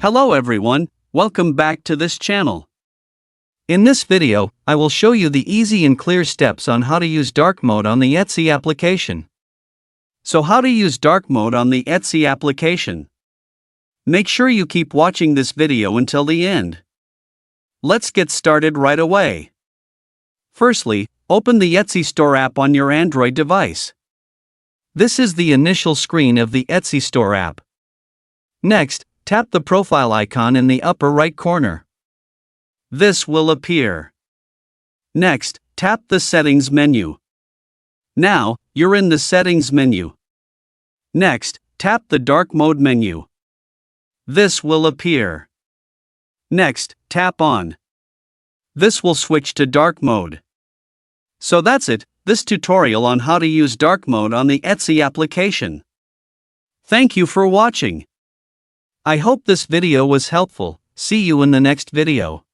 Hello everyone, welcome back to this channel. In this video, I will show you the easy and clear steps on how to use dark mode on the Etsy application. So how to use dark mode on the Etsy application? Make sure you keep watching this video until the end. Let's get started right away. Firstly, open the Etsy Store app on your Android device. This is the initial screen of the Etsy Store app. Next, tap the profile icon in the upper right corner. This will appear. Next, tap the Settings menu. Now, you're in the Settings menu. Next, tap the Dark Mode menu. This will appear. Next, tap on. This will switch to dark mode. So that's it, this tutorial on how to use dark mode on the Etsy application. Thank you for watching. I hope this video was helpful. See you in the next video.